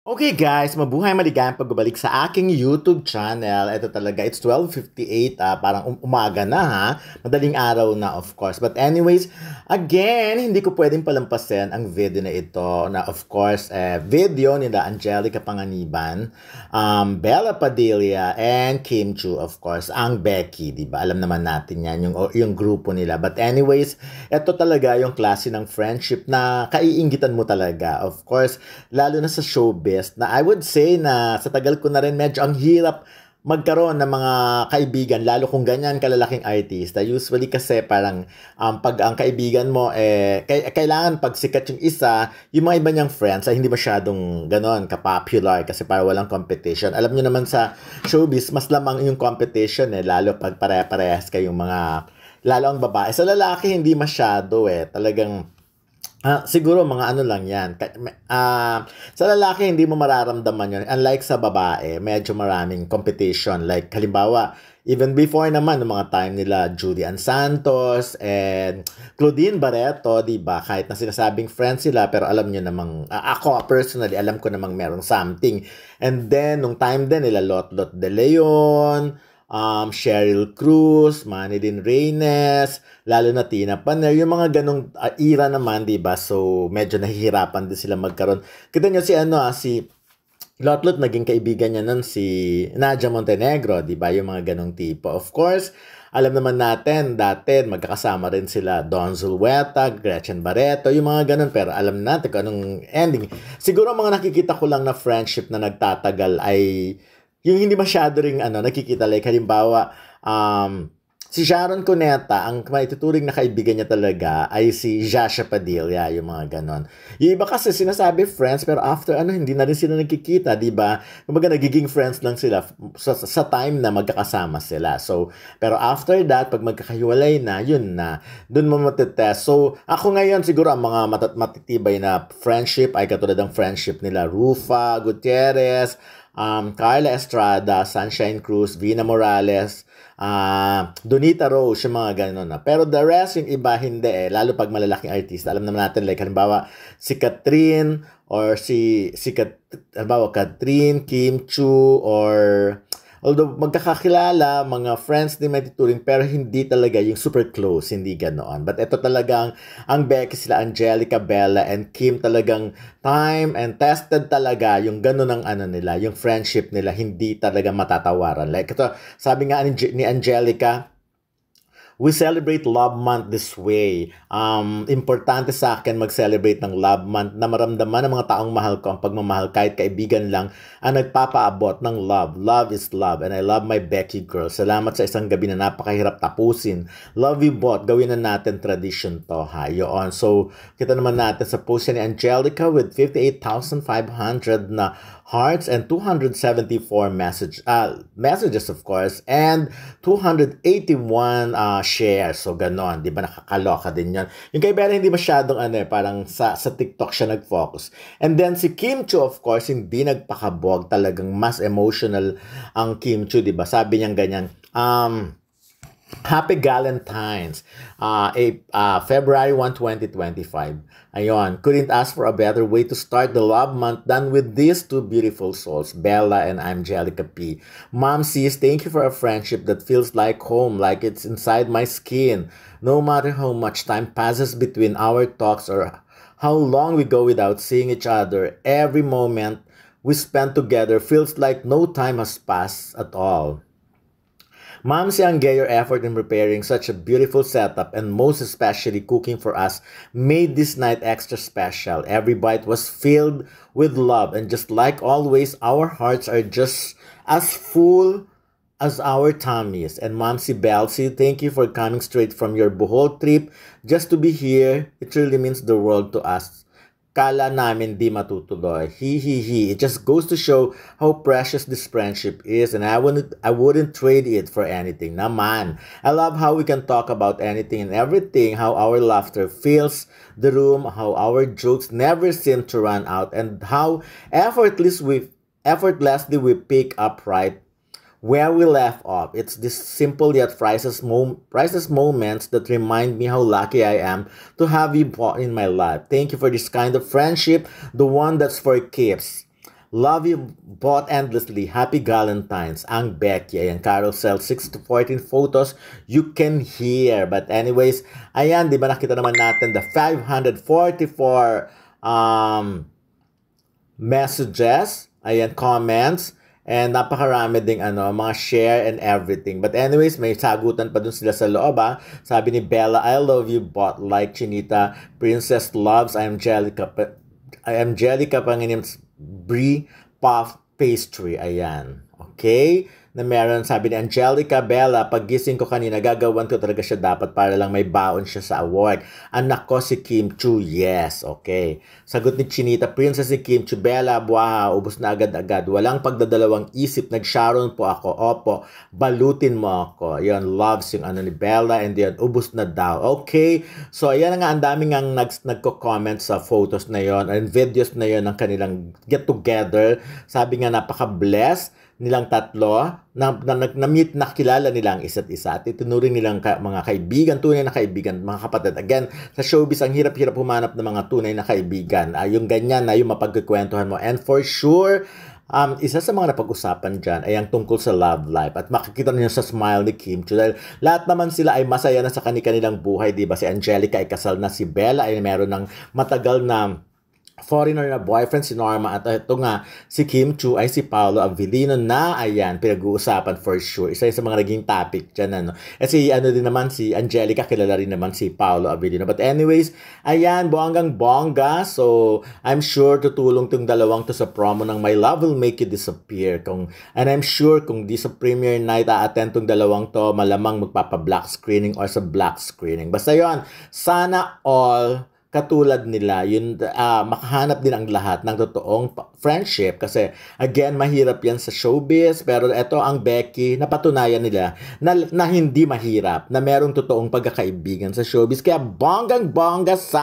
Okay guys, mabuhay maligayang pagbabalik sa aking YouTube channel. Ito talaga, it's 12:58, parang umaga na ha. Madaling araw na of course. But anyways, again, hindi ko pwedeng palampasin ang video na ito na of course, video nila Angelica Panganiban, Bella Padilla, and Kim Chu of course, ang Becky, di ba? Alam naman natin yan, yung grupo nila. But anyways, ito talaga yung klase ng friendship na kaiingitan mo talaga. Of course, lalo na sa showbiz, na I would say na sa tagal ko na rin medyo ang hirap magkaroon ng mga kaibigan, lalo kung ganyan kalalaki artista. Usually kasi parang pag ang kaibigan mo, kailangan pag sikat yung isa, yung mga iba niyang friends ay hindi masyadong ganon ka-popular kasi para walang competition. Alam niyo naman sa showbiz, mas lamang yung competition lalo pag pare-parehas kayong mga, lalo ang babae. Sa lalaki, hindi masyado talagang siguro mga ano lang yan. Sa lalaki, hindi mo mararamdaman yun. Unlike sa babae, medyo maraming competition. Like, halimbawa, even before naman, ng mga time nila, Julian Santos and Claudine Barreto, di ba? Kahit na sinasabing friends sila, pero alam nyo namang, ako personally, alam ko namang merong something. And then, nung time din nila, Lotlot De Leon, Cheryl Cruz, Manilyn Reynes, lalo na Tina Paner, yung mga ganong era naman, di ba? So, medyo nahihirapan din sila magkaroon. Kita nyo si Lotlot, naging kaibigan niya nun si Nadia Montenegro, di ba? Yung mga ganong tipo. Of course, alam naman natin, dati magkakasama rin sila Don Zulueta, Gretchen Barreto, yung mga ganon. Pero alam natin kung anong ending. Siguro mga nakikita ko lang na friendship na nagtatagal ay yung hindi masyado ring nakikita, like halimbawa, si Sharon Cuneta, ang maituturing na kaibigan niya talaga ay si Jasha Padilla, yung mga ganon. Yung iba kasi sinasabi friends, pero after hindi na rin sila nagkikita, di ba? Kumbaga nagiging friends lang sila sa time na magkakasama sila. So, pero after that, pag magkakahiwalay na, yun na, dun mo matitest. So, ako ngayon, siguro ang mga matitibay na friendship ay katulad ng friendship nila Rufa Gutierrez, Carla Estrada, Sunshine Cruz, Vina Morales, Donita Rose, yung mga gano'n na. Pero the rest, yung iba, hindi lalo pag malalaking artista. Alam naman natin, like, halimbawa, si Catherine, or halimbawa, Catherine, Kim Chu, or although magkakakilala, mga friends din may tuturing, pero hindi talaga yung super close, hindi ganoon. But ito talagang, ang Becky sila, Angelica, Bella, and Kim talagang time and tested talaga yung gano'n ang nila, yung friendship nila, hindi talaga matatawaran. Like ito, sabi nga ni Angelica, we celebrate Love Month this way. Importante sa akin mag-celebrate ng Love Month na maramdaman ng mga taong mahal ko ang pagmamahal kahit kaibigan lang ang nagpapaabot ng love. Love is love and I love my Becky girl. Salamat sa isang gabi na napakahirap tapusin. Love you both. Gawin na natin tradition to ha. Yun. So, kita naman natin sa post ni Angelica with 58,500 na hearts and 274 messages of course and 281 shares. So ganon, di ba, nakakaloka din yun. Yung kay Bella hindi masyadong parang sa TikTok siya nag-focus. And then si Kim Chu of course hindi nagpakabog, talagang mas emotional ang Kim Chu, di ba? Sabi niya ganyan, Happy Galentine's, February 1, 2025. Ayun, couldn't ask for a better way to start the love month than with these two beautiful souls, Bella and Angelica P. Mom says, thank you for a friendship that feels like home, like it's inside my skin. No matter how much time passes between our talks or how long we go without seeing each other, every moment we spend together feels like no time has passed at all. Ma'am Siangge, your effort in preparing such a beautiful setup and most especially cooking for us made this night extra special. Every bite was filled with love and just like always, our hearts are just as full as our tummies. And Ma'am Si Belsi, thank you for coming straight from your Bohol trip just to be here. It really means the world to us. Kala namin di matutuloy. It just goes to show how precious this friendship is and I wouldn't trade it for anything. Naman. I love how we can talk about anything and everything, how our laughter fills the room, how our jokes never seem to run out, and how effortlessly we pick up right where we left off. It's this simple yet priceless moments that remind me how lucky I am to have you in my life. Thank you for this kind of friendship, the one that's for keeps. Love you both endlessly. Happy Valentine's. Ang Becky. Ayan, carousel 6 to 14 photos you can hear. But anyways, ayan, di ba nakita naman natin the 544 messages, ayan, comments, and napakarami ding mga share and everything. But anyways, may sagutan pa dun sila sa loob, ha. Sabi ni Bella, I love you, bot like Chinita. Princess loves, I am Jellica Panginim's Brie Puff Pastry. Ayan. Okay? Na meron, sabi ni Angelica, Bella, paggising ko kanina, gagawan ko talaga siya dapat para lang may baon siya sa award. Anak ko si Kim Chu, yes, okay. Sagot ni Chinita, Princess ni Kim Chu, Bella, buwaha, ubos na agad-agad. Walang pagdadalawang isip, nag-Sharon po ako, opo, balutin mo ako. Yan, loves yung ni Bella, and yan, ubos na daw. Okay, so ayan nga, ang daming ang nagko-comment sa photos na yon and videos na yon ng kanilang get-together. Sabi nga, napaka-blessed nilang tatlo, na-meet, nakilala nilang isa't isa at itinuring nilang mga kaibigan, tunay na kaibigan, mga kapatid. Again, sa showbiz, ang hirap-hirap humanap ng mga tunay na kaibigan. Yung ganyan na yung mapagkukwentuhan mo. And for sure, isa sa mga napag-usapan dyan ay ang tungkol sa love life. At makikita niyo sa smile ni Kim Chu. Dahil lahat naman sila ay masaya na sa kanilang buhay, diba? Si Angelica ay kasal na, si Bella ay meron ng matagal na foreigner na boyfriend, si Norma, at ito nga si Kim Chu ay si Paolo Avellino na ayan pinag-uusapan for sure. Isa sa mga naging topic dyan, at si din naman si Angelica, kilala rin naman si Paolo Avellino. But anyways, ayan, bonggang bongga. So I'm sure tutulong tong dalawang to sa promo ng My Love Will Make You Disappear. And I'm sure kung di sa premiere night a-attend tong dalawang to, malamang magpapa-black screening or sa black screening. Basta yon, sana all katulad nila, yun, makahanap din ang lahat ng totoong friendship. Kasi, again, mahirap yan sa showbiz. Pero ito ang Becky, napatunayan nila na hindi mahirap, na merong totoong pagkakaibigan sa showbiz. Kaya bonggang-bongga sa